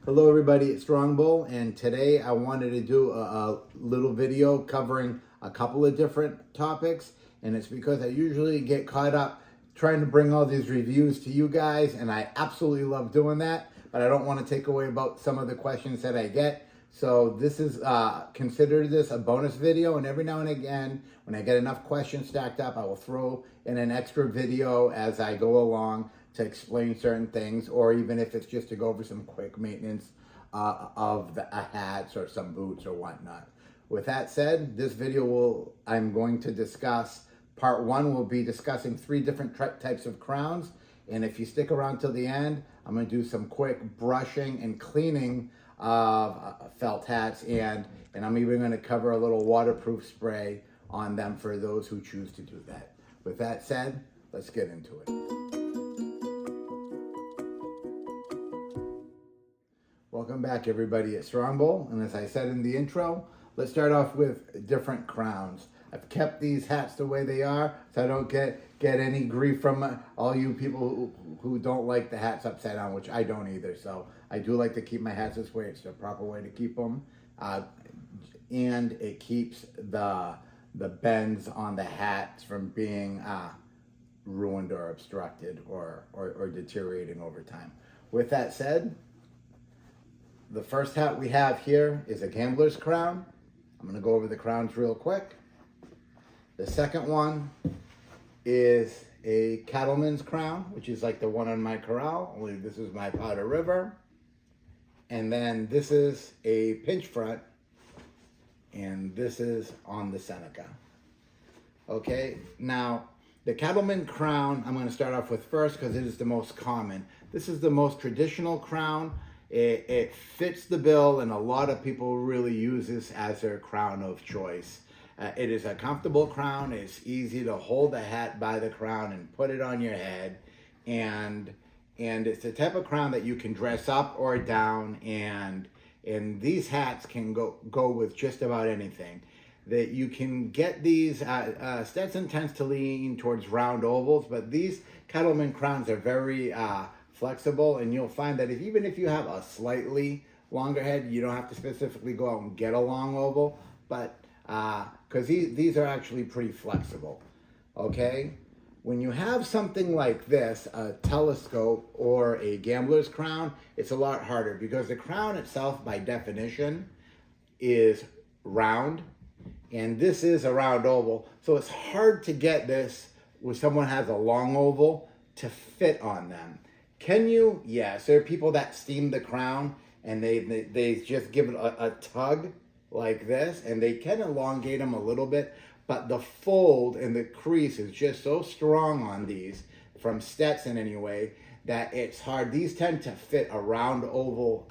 Hello everybody, it's Strongbull, and today I wanted to do a little video covering a couple of different topics, and it's because I usually get caught up trying to bring all these reviews to you guys, and I absolutely love doing that, but I don't want to take away about some of the questions that I get. So this is, consider this a bonus video, and every now and again, when I get enough questions stacked up, I will throw in an extra video as I go along to explain certain things, or even if it's just to go over some quick maintenance of the hats or some boots or whatnot. With that said, this video I'm going to discuss, part one will be discussing 3 different types of crowns. And if you stick around till the end, I'm going to do some quick brushing and cleaning of felt hats, and I'm even going to cover a little waterproof spray on them for those who choose to do that. With that said, let's get into it. Welcome back everybody at Strongbull, and as I said in the intro, let's start off with different crowns. I've kept these hats the way they are so I don't get any grief from all you people who don't like the hats upside down, which I don't either. So I do like to keep my hats this way. It's the proper way to keep them, and it keeps the bends on the hats from being ruined or obstructed or deteriorating over time. With that said, the first hat we have here is a gambler's crown. I'm going to go over the crowns real quick. The second one is a cattleman's crown, which is like the one on my corral, only this is my Powder River. And then this is a pinch front, and this is on the Seneca. Okay, now the cattleman crown I'm going to start off with first because it is the most common. This is the most traditional crown. It fits the bill, and a lot of people really use this as their crown of choice. It is a comfortable crown. It's easy to hold the hat by the crown and put it on your head, and it's the type of crown that you can dress up or down, and these hats can go with just about anything. That you can get these, Stetson tends to lean towards round ovals, but these cattleman crowns are very flexible, and you'll find that even if you have a slightly longer head, you don't have to specifically go out and get a long oval, but because these are actually pretty flexible. Okay, when you have something like this, a telescope or a gambler's crown, it's a lot harder because the crown itself by definition is round, and this is a round oval, so it's hard to get this when someone has a long oval to fit on them. Can you? Yes, there are people that steam the crown and they just give it a tug like this, and they can elongate them a little bit, but the fold and the crease is just so strong on these, from Stetson anyway, that it's hard. These tend to fit a round oval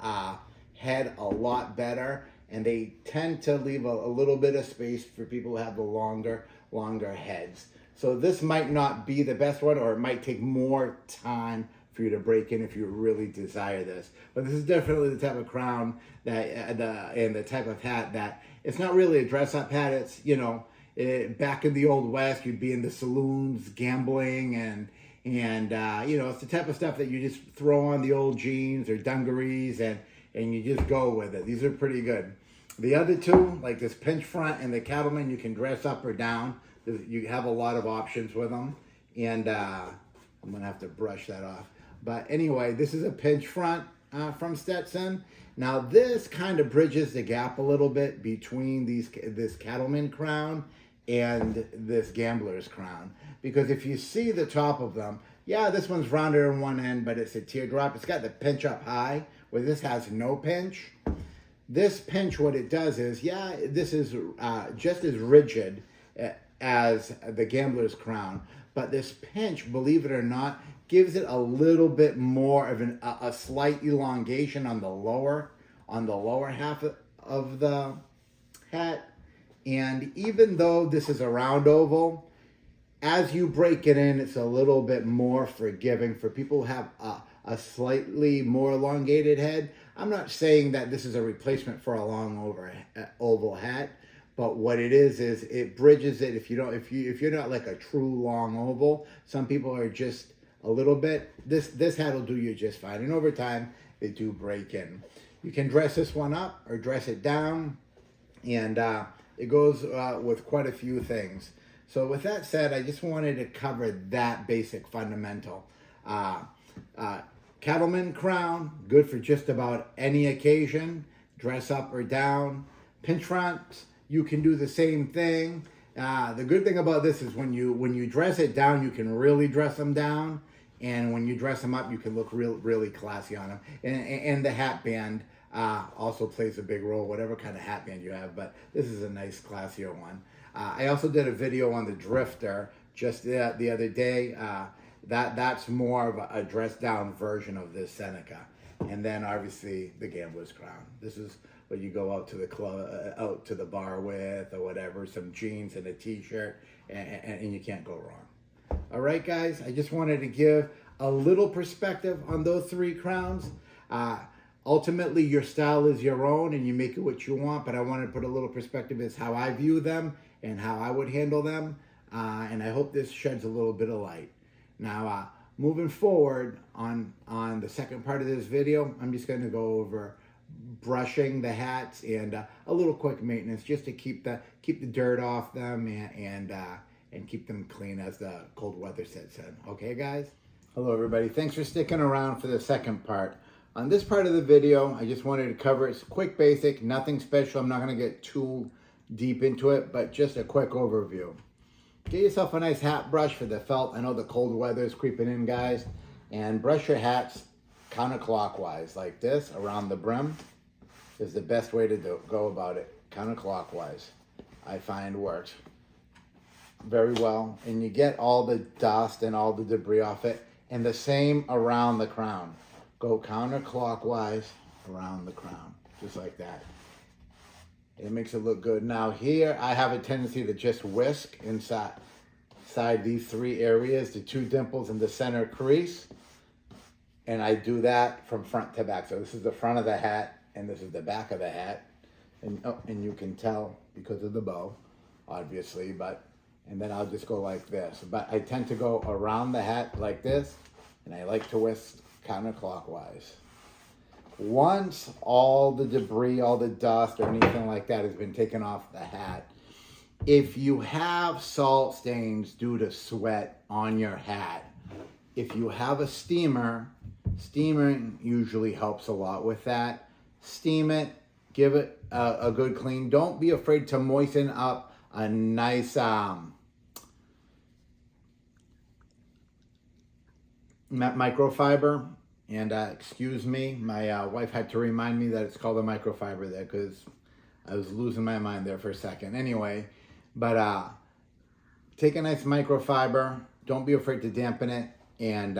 head a lot better, and they tend to leave a little bit of space for people who have the longer heads. So this might not be the best one, or it might take more time for you to break in if you really desire this. But this is definitely the type of crown that and the type of hat that it's not really a dress-up hat. It's, back in the old West, you'd be in the saloons gambling, and it's the type of stuff that you just throw on the old jeans or dungarees and you just go with it. These are pretty good. The other two, like this pinch front and the cattleman, you can dress up or down. You have a lot of options with them, and I'm gonna have to brush that off. But anyway, this is a pinch front from Stetson. Now this kind of bridges the gap a little bit between this cattleman crown and this gambler's crown. Because if you see the top of them, yeah, this one's rounder on one end, but it's a teardrop. It's got the pinch up high, where this has no pinch. This pinch, what it does is, yeah, this is just as rigid as the gambler's crown, but this pinch, believe it or not, gives it a little bit more of a slight elongation on the lower half of the hat. And even though this is a round oval, as you break it in, it's a little bit more forgiving for people who have a slightly more elongated head. I'm not saying that this is a replacement for a long oval hat, but what it is it bridges it. If you're not like a true long oval, some people are just a little bit. This hat will do you just fine, and over time they do break in. You can dress this one up or dress it down, and it goes with quite a few things. So with that said, I just wanted to cover that basic fundamental. Cattleman crown, good for just about any occasion, dress up or down. Pinch fronts, you can do the same thing. The good thing about this is when you dress it down, you can really dress them down. And when you dress them up, you can look really classy on them. And the hat band also plays a big role, whatever kind of hat band you have. But this is a nice, classier one. I also did a video on the Drifter just the other day. That's more of a dressed down version of this Seneca. And then obviously the Gambler's Crown. This is what you go out to the club, out to the bar with, or whatever, some jeans and a t-shirt, and you can't go wrong. All right, guys, I just wanted to give a little perspective on those three crowns. Ultimately, your style is your own, and you make it what you want, but I wanted to put a little perspective as how I view them and how I would handle them, and I hope this sheds a little bit of light. Now, moving forward on the second part of this video, I'm just going to go over brushing the hats and a little quick maintenance just to keep the dirt off them and keep them clean as the cold weather sets in. Okay, guys? Hello, everybody. Thanks for sticking around for the second part. On this part of the video, I just wanted to cover it's quick, basic, nothing special. I'm not going to get too deep into it, but just a quick overview. Get yourself a nice hat brush for the felt. I know the cold weather is creeping in, guys. And brush your hats counterclockwise like this around the brim is the best way to go about it. Counterclockwise, I find works very well. And you get all the dust and all the debris off it. And the same around the crown. Go counterclockwise around the crown, just like that. It makes it look good. Now here, I have a tendency to just whisk inside these three areas, the two dimples and the center crease. And I do that from front to back. So this is the front of the hat, and this is the back of the hat. And you can tell because of the bow, obviously, and then I'll just go like this. But I tend to go around the hat like this, and I like to whisk counterclockwise. Once all the debris, all the dust or anything like that has been taken off the hat, if you have salt stains due to sweat on your hat, if you have a steamer, steaming usually helps a lot with that. Steam it, give it a good clean. Don't be afraid to moisten up a nice microfiber. And excuse me, my wife had to remind me that it's called a microfiber there because I was losing my mind there for a second. Anyway, but take a nice microfiber. Don't be afraid to dampen it, and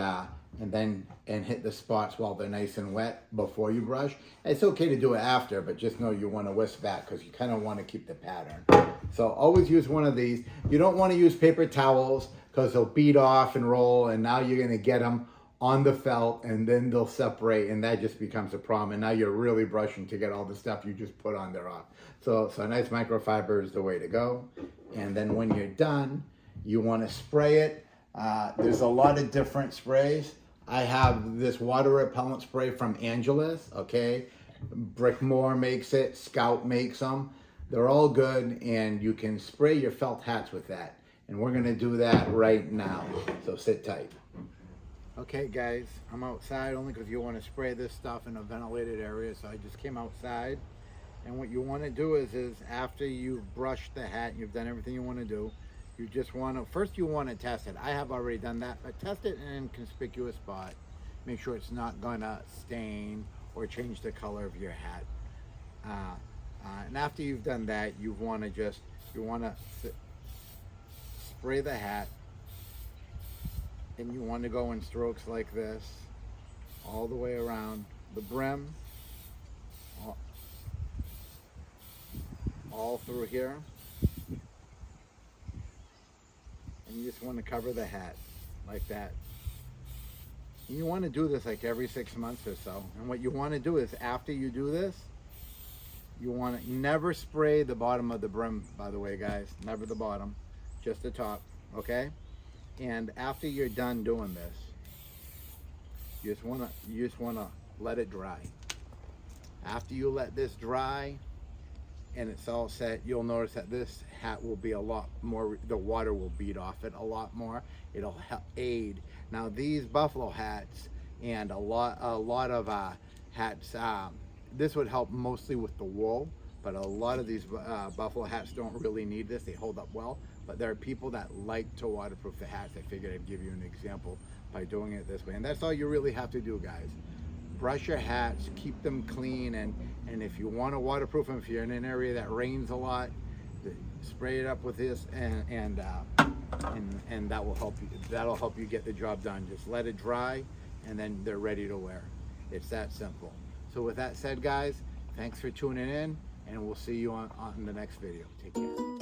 hit the spots while they're nice and wet before you brush. It's okay to do it after, but just know you want to whisk back because you kind of want to keep the pattern. So always use one of these. You don't want to use paper towels because they'll bead off and roll, and now you're going to get them on the felt, and then they'll separate, and that just becomes a problem. And now you're really brushing to get all the stuff you just put on there off. So a nice microfiber is the way to go. And then when you're done, you want to spray it. There's a lot of different sprays. I have this water repellent spray from Angelus, okay? Brickmore makes it, Scout makes them. They're all good, and you can spray your felt hats with that. And we're gonna do that right now, so sit tight. Okay, guys, I'm outside only because you want to spray this stuff in a ventilated area, so I just came outside. And what you want to do is after you've brushed the hat, you've done everything you want to do, you just want to, first you want to test it. I have already done that, but test it in an inconspicuous spot. Make sure it's not gonna stain or change the color of your hat. And after you've done that, you want to spray the hat. And you want to go in strokes like this, all the way around the brim, all through here. And you just want to cover the hat like that. And you want to do this like every 6 months or so. And what you want to do is after you do this, you want to never spray the bottom of the brim, by the way, guys. Never the bottom, just the top, okay? And after you're done doing this, you just wanna let it dry. After you let this dry and it's all set, you'll notice that this hat will be a lot more, the water will bead off it a lot more. It'll help aid. Now these buffalo hats and a lot of hats, this would help mostly with the wool, but a lot of these buffalo hats don't really need this. They hold up well, but there are people that like to waterproof the hats. I figured I'd give you an example by doing it this way. And that's all you really have to do, guys. Brush your hats, keep them clean, and if you want to waterproof them, if you're in an area that rains a lot, spray it up with this, and that will help you. That'll help you get the job done. Just let it dry, and then they're ready to wear. It's that simple. So with that said, guys, thanks for tuning in, and we'll see you on the next video. Take care.